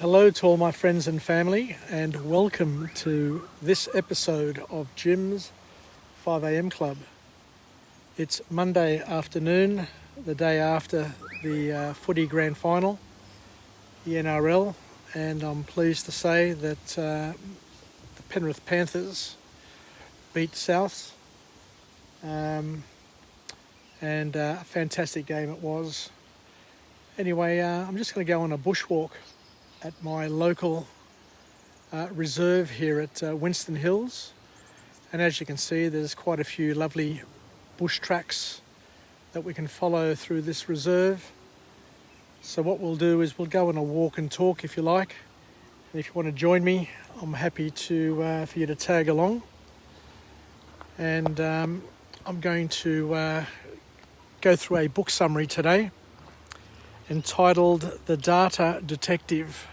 Hello to all my friends and family, and welcome to this episode of Jim's 5am Club. It's Monday afternoon, the day after the footy grand final, the NRL, and I'm pleased to say that the Penrith Panthers beat Souths, and a fantastic game it was. Anyway, I'm just going to go on a bushwalk at my local reserve here at Winston Hills, and as you can see there's quite a few lovely bush tracks that we can follow through this reserve. So what we'll do is we'll go on a walk and talk if you like, and if you want to join me I'm happy to for you to tag along. And I'm going to go through a book summary today entitled The Data Detective.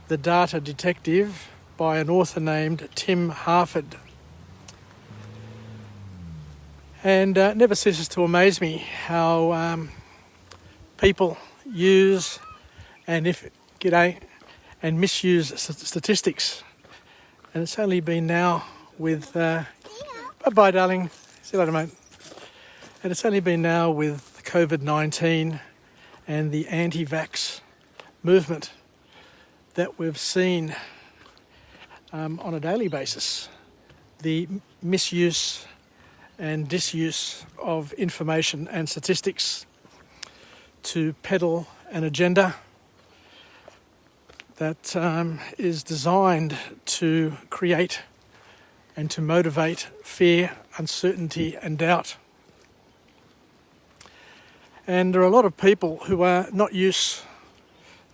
The Data Detective by an author named Tim Harford. And it never ceases to amaze me how people use and misuse statistics. And it's only been now with bye-bye darling, see you later mate. And it's only been now with COVID-19 and the anti-vax movement that we've seen on a daily basis the misuse and disuse of information and statistics to peddle an agenda that is designed to create and to motivate fear, uncertainty and doubt. And there are a lot of people who are not used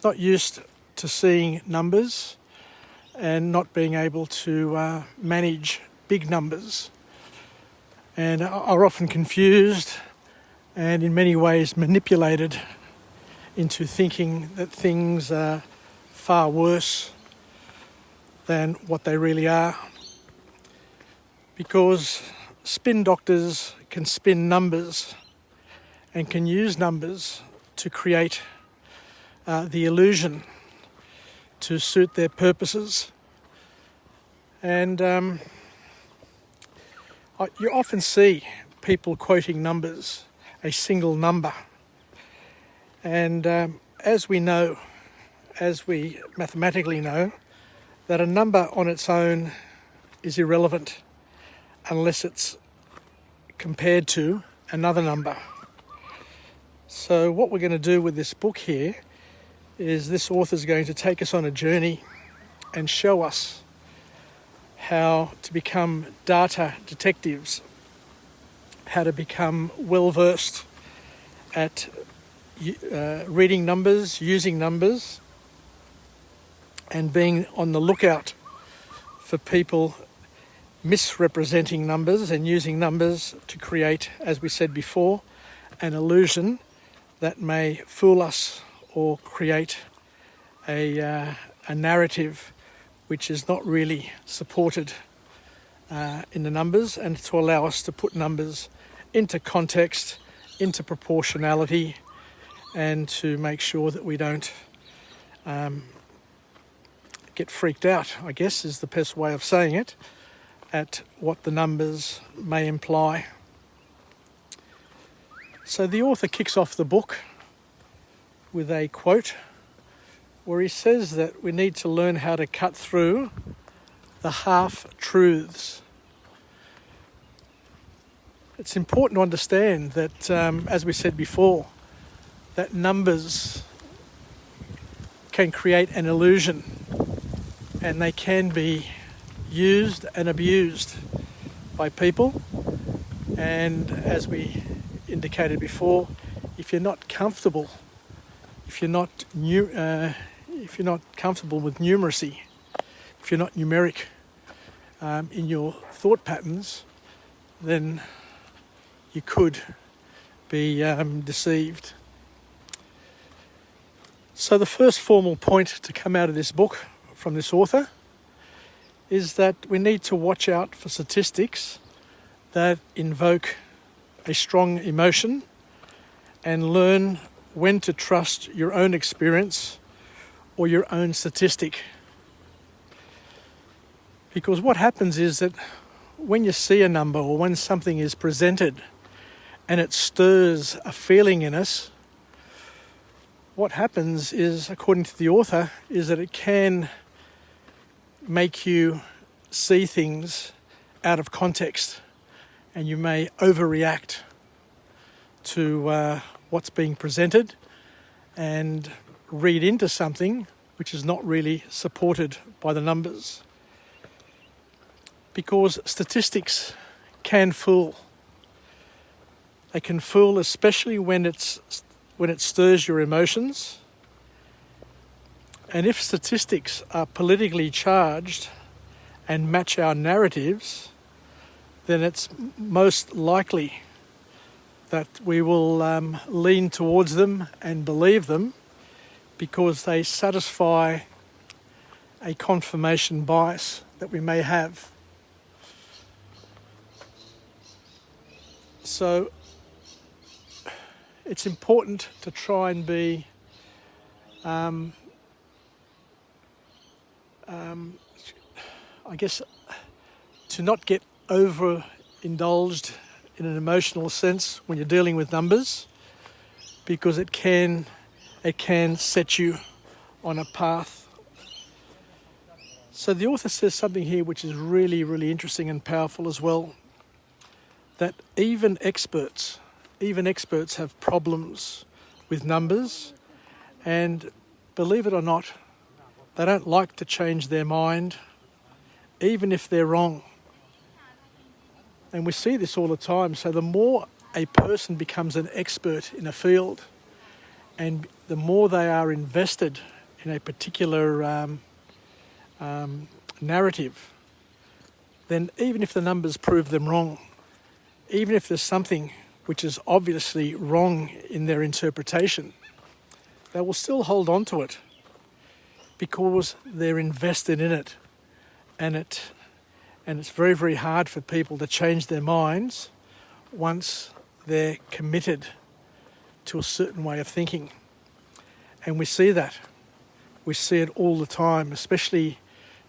to seeing numbers and not being able to manage big numbers, and are often confused and in many ways manipulated into thinking that things are far worse than what they really are, because spin doctors can spin numbers and can use numbers to create the illusion to suit their purposes. And you often see people quoting numbers, a single number. And as we mathematically know, that a number on its own is irrelevant unless it's compared to another number. So what we're going to do with this book here is this author's going to take us on a journey and show us how to become data detectives, how to become well-versed at reading numbers, using numbers, and being on the lookout for people misrepresenting numbers and using numbers to create, as we said before, an illusion that may fool us or create a narrative which is not really supported in the numbers, and to allow us to put numbers into context, into proportionality, and to make sure that we don't get freaked out, I guess is the best way of saying it, at what the numbers may imply. So the author kicks off the book with a quote where he says that we need to learn how to cut through the half-truths. It's important to understand that, as we said before, that numbers can create an illusion, and they can be used and abused by people. And as we indicated before, if you're not comfortable with numeracy, if you're not numeric in your thought patterns, then you could be deceived. So the first formal point to come out of this book from this author is that we need to watch out for statistics that invoke a strong emotion, and learn when to trust your own experience or your own statistic. Because what happens is that when you see a number or when something is presented and it stirs a feeling in us, what happens is, according to the author, is that it can make you see things out of context, and you may overreact to what's being presented and read into something which is not really supported by the numbers. Because statistics can fool. They can fool, especially when it stirs your emotions. And if statistics are politically charged and match our narratives, then it's most likely that we will lean towards them and believe them, because they satisfy a confirmation bias that we may have. So it's important to try and be I guess to not get overindulged in an emotional sense when you're dealing with numbers, because it can set you on a path. So the author says something here which is really, really interesting and powerful as well, that even experts have problems with numbers, and believe it or not, they don't like to change their mind, even if they're wrong. And we see this all the time. So the more a person becomes an expert in a field, and the more they are invested in a particular narrative, then even if the numbers prove them wrong, even if there's something which is obviously wrong in their interpretation, they will still hold on to it because they're invested in it. And it's very, very hard for people to change their minds once they're committed to a certain way of thinking. And we see that. We see it all the time, especially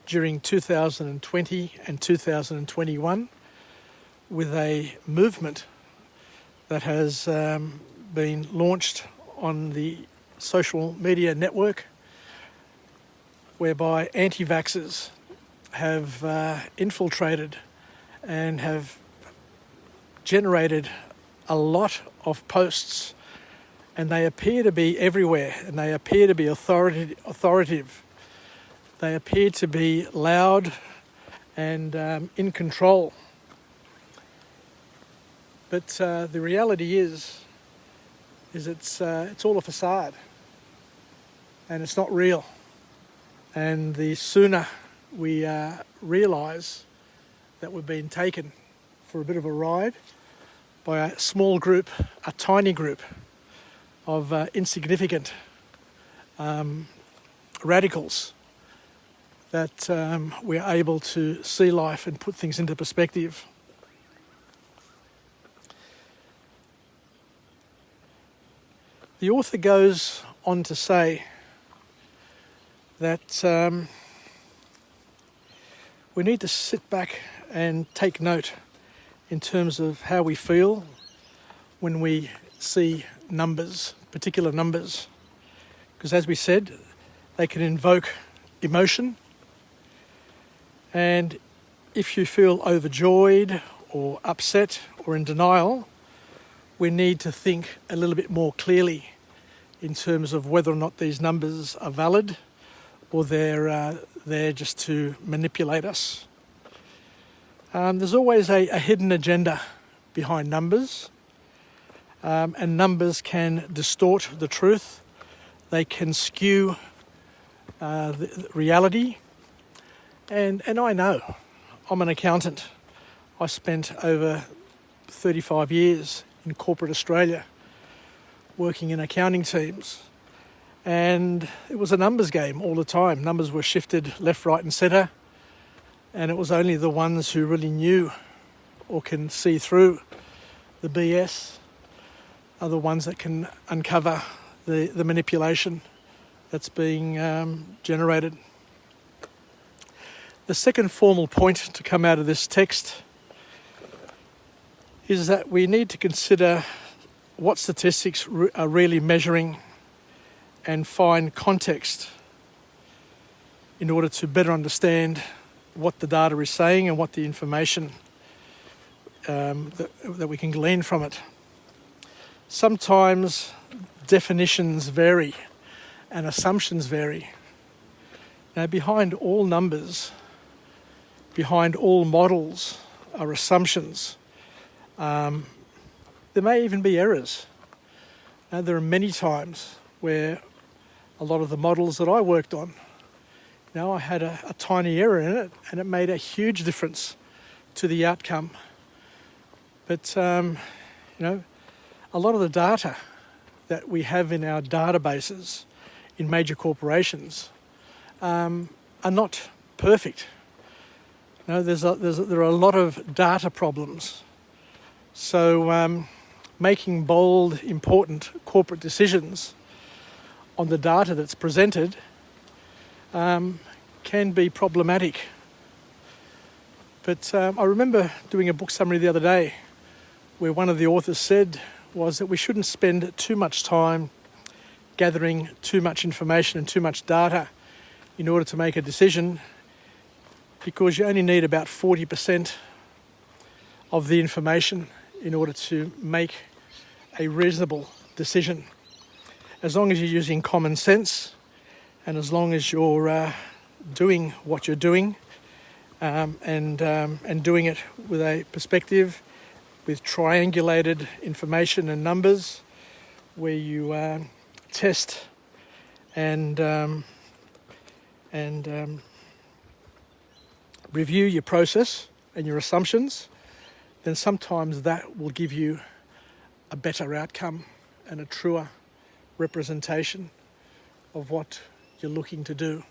during 2020 and 2021, with a movement that has been launched on the social media network, whereby anti-vaxxers have infiltrated and have generated a lot of posts, and they appear to be everywhere, and they appear to be authoritative. They appear to be loud and in control. But the reality is it's all a facade, and it's not real. And the sooner we realise that we're being taken for a bit of a ride by a small group, a tiny group of insignificant radicals, that we're able to see life and put things into perspective. The author goes on to say that we need to sit back and take note in terms of how we feel when we see numbers, particular numbers. Because as we said, they can invoke emotion. And if you feel overjoyed or upset or in denial, we need to think a little bit more clearly in terms of whether or not these numbers are valid, or they're there just to manipulate us. There's always a hidden agenda behind numbers, and numbers can distort the truth. They can skew the reality. And I know, I'm an accountant. I spent over 35 years in corporate Australia working in accounting teams. And it was a numbers game all the time. Numbers were shifted left, right and centre. And it was only the ones who really knew or can see through the BS are the ones that can uncover the manipulation that's being generated. The second formal point to come out of this text is that we need to consider what statistics are really measuring and find context in order to better understand what the data is saying and what the information that we can glean from it. Sometimes definitions vary and assumptions vary. Now, behind all numbers, behind all models are assumptions. There may even be errors. Now, there are many times where a lot of the models that I worked on, I had a tiny error in it and it made a huge difference to the outcome. But, a lot of the data that we have in our databases in major corporations are not perfect. There are a lot of data problems. So making bold, important corporate decisions on the data that's presented can be problematic. But I remember doing a book summary the other day where one of the authors said was that we shouldn't spend too much time gathering too much information and too much data in order to make a decision, because you only need about 40% of the information in order to make a reasonable decision. As long as you're using common sense and as long as you're doing what you're doing and doing it with a perspective, with triangulated information and numbers, where you test and review your process and your assumptions, then sometimes that will give you a better outcome and a truer representation of what you're looking to do.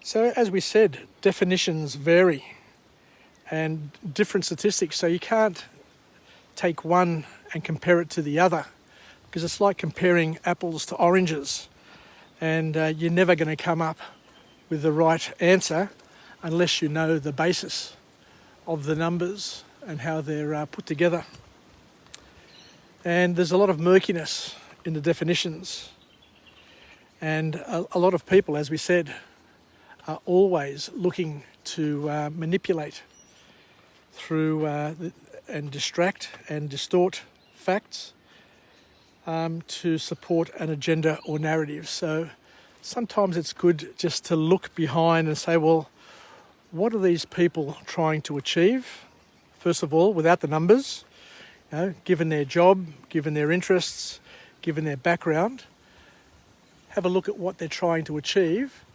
So as we said, definitions vary and different statistics, so you can't take one and compare it to the other, because it's like comparing apples to oranges, and you're never going to come up with the right answer unless you know the basis of the numbers and how they're put together. And there's a lot of murkiness in the definitions, and a lot of people, as we said, are always looking to manipulate through and distract and distort facts to support an agenda or narrative. So sometimes it's good just to look behind and say, well, what are these people trying to achieve? First of all, without the numbers, given their job, given their interests, given their background, have a look at what they're trying to achieve,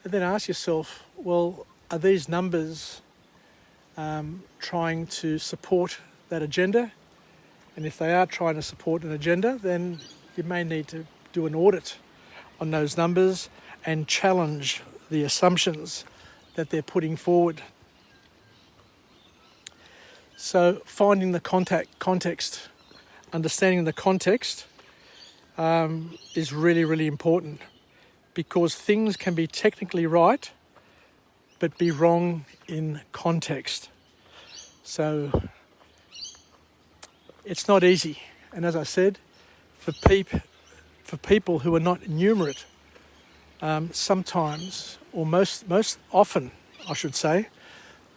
and then ask yourself, well, are these numbers trying to support that agenda? And if they are trying to support an agenda, then you may need to do an audit on those numbers and challenge the assumptions that they're putting forward. So finding the context, understanding the context is really, really important, because things can be technically right but be wrong in context. So it's not easy. And as I said, for people who are not numerate, sometimes, or most often, I should say,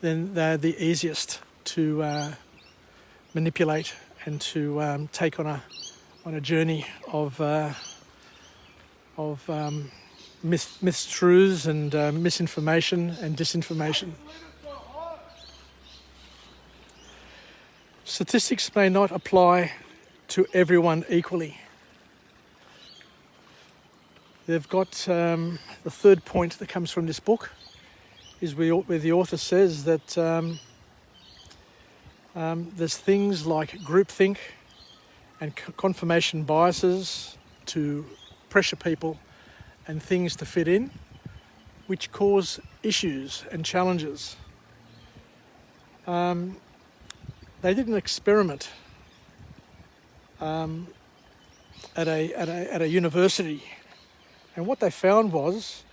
then they're the easiest to manipulate and to take on a journey of mistruths and misinformation and disinformation. Statistics may not apply to everyone equally. They've got the third point that comes from this book is where the author says that there's things like groupthink and confirmation biases to pressure people and things to fit in, which cause issues and challenges. They did an experiment at a university, and what they found was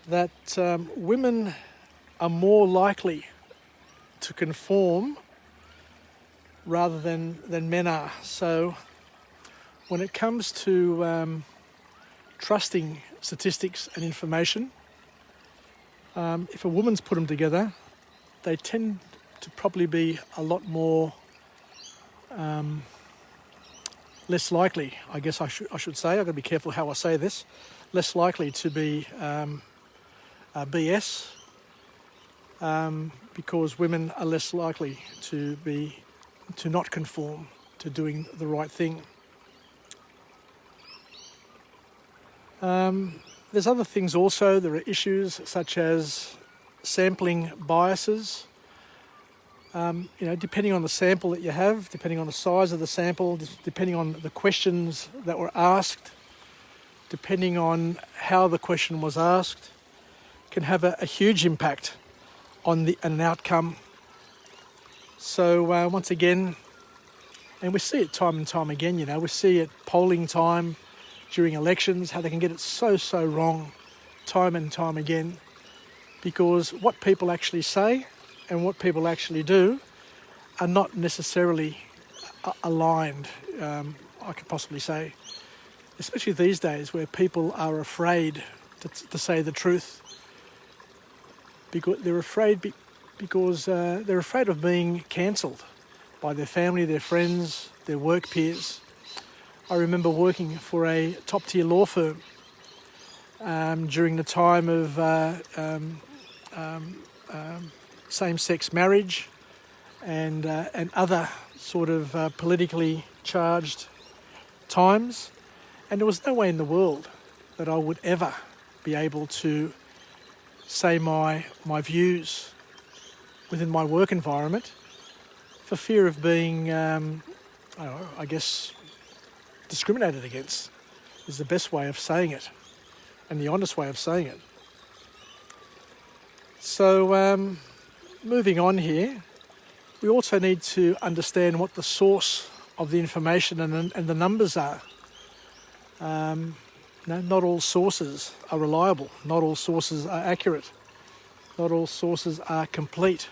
that women are more likely to conform rather than men are. So when it comes to trusting statistics and information, if a woman's put them together, they tend to probably be a lot more less likely, I guess I should say, I've got to be careful how I say this, less likely to be BS, because women are less likely to not conform to doing the right thing. There's other things also. There are issues such as sampling biases. Depending on the sample that you have, depending on the size of the sample, depending on the questions that were asked, depending on how the question was asked, can have a huge impact on an outcome. So once again, and we see it time and time again, we see it polling time during elections, how they can get it so wrong time and time again, because what people actually say and what people actually do are not necessarily aligned, I could possibly say, especially these days where people are afraid to say the truth, because they're afraid of being cancelled by their family, their friends, their work peers. I remember working for a top-tier law firm during the time of same-sex marriage and other sort of politically charged times, and there was no way in the world that I would ever be able to say my views within my work environment for fear of being, I guess, discriminated against is the best way of saying it, and the honest way of saying it. So moving on here, we also need to understand what the source of the information and the numbers are. Not all sources are reliable, not all sources are accurate, not all sources are complete.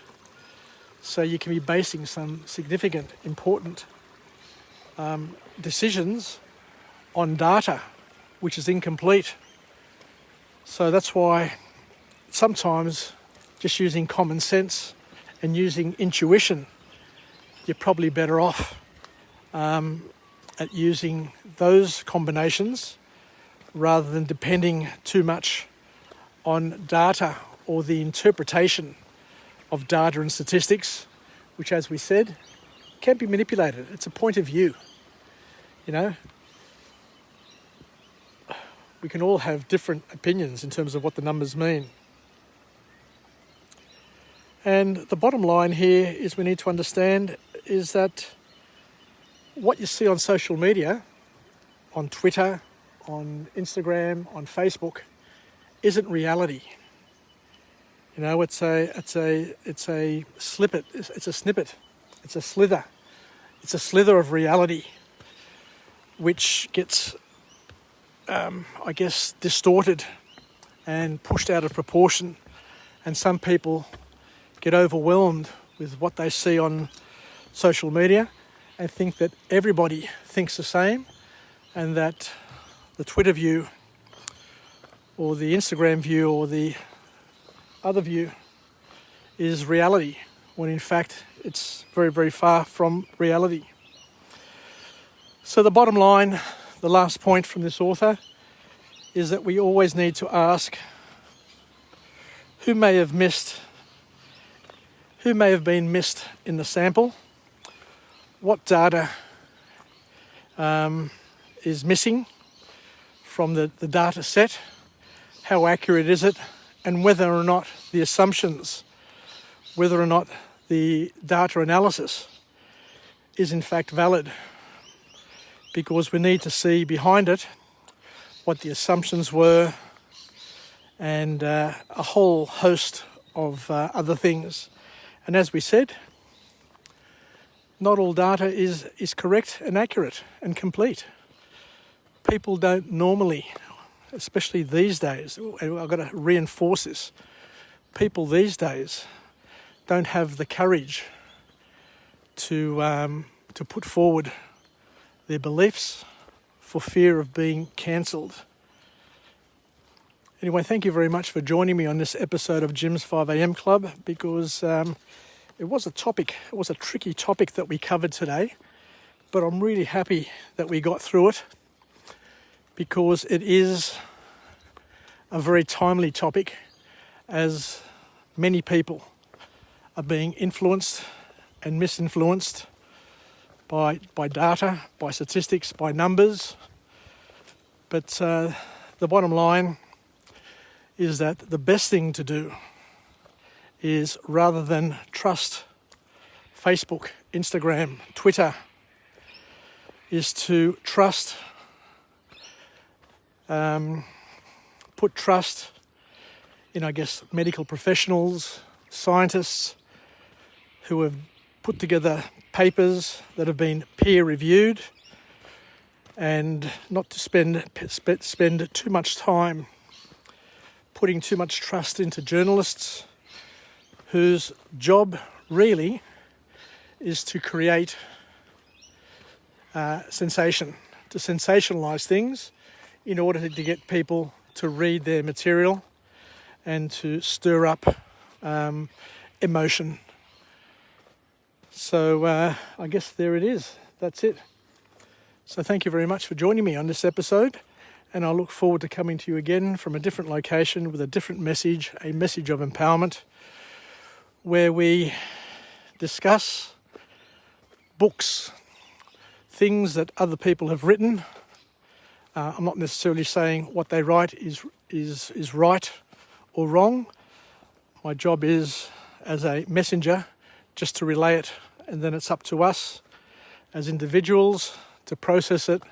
So you can be basing some significant, important decisions on data which is incomplete. So that's why sometimes just using common sense and using intuition, you're probably better off at using those combinations rather than depending too much on data or the interpretation of data and statistics, which, as we said, can be manipulated. It's a point of view. We can all have different opinions in terms of what the numbers mean. And the bottom line here is we need to understand is that what you see on social media, on Twitter, on Instagram, on Facebook, isn't reality. It's a snippet, it's a slither. It's a slither of reality which gets, distorted and pushed out of proportion. And some people get overwhelmed with what they see on social media and think that everybody thinks the same, and that the Twitter view or the Instagram view or the other view is reality, when in fact it's very, very far from reality. So the bottom line, the last point from this author, is that we always need to ask who may have been missed in the sample, what data is missing from the data set, how accurate is it, and whether or not the assumptions, whether or not the data analysis is in fact valid, because we need to see behind it what the assumptions were and a whole host of other things. And as we said, not all data is correct and accurate and complete. People don't normally, especially these days, and I've got to reinforce this, people these days don't have the courage to put forward their beliefs for fear of being cancelled. Anyway, thank you very much for joining me on this episode of Jim's 5am Club, because it was a tricky topic that we covered today, but I'm really happy that we got through it, because it is a very timely topic, as many people are being influenced and misinfluenced by data, by statistics, by numbers. But the bottom line is that the best thing to do is, rather than trust Facebook, Instagram, Twitter, is to trust, put trust in, I guess, medical professionals, scientists who have put together papers that have been peer-reviewed, and not to spend too much time putting too much trust into journalists whose job really is to create sensation, to sensationalise things in order to get people to read their material and to stir up emotion. So I guess there it is. That's it. So thank you very much for joining me on this episode, and I look forward to coming to you again from a different location with a different message, a message of empowerment, where we discuss books, things that other people have written. I'm not necessarily saying what they write is right or wrong. My job is, as a messenger, just to relay it, and then it's up to us as individuals to process it,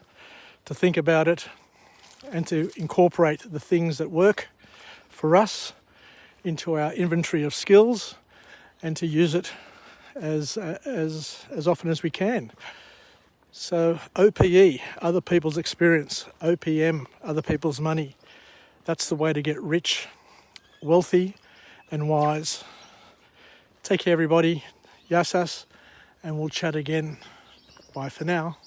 to think about it, and to incorporate the things that work for us into our inventory of skills, and to use it as often as we can. So OPE, other people's experience, OPM, other people's money. That's the way to get rich, wealthy, and wise. Take care, everybody. Yasas, and we'll chat again. Bye for now.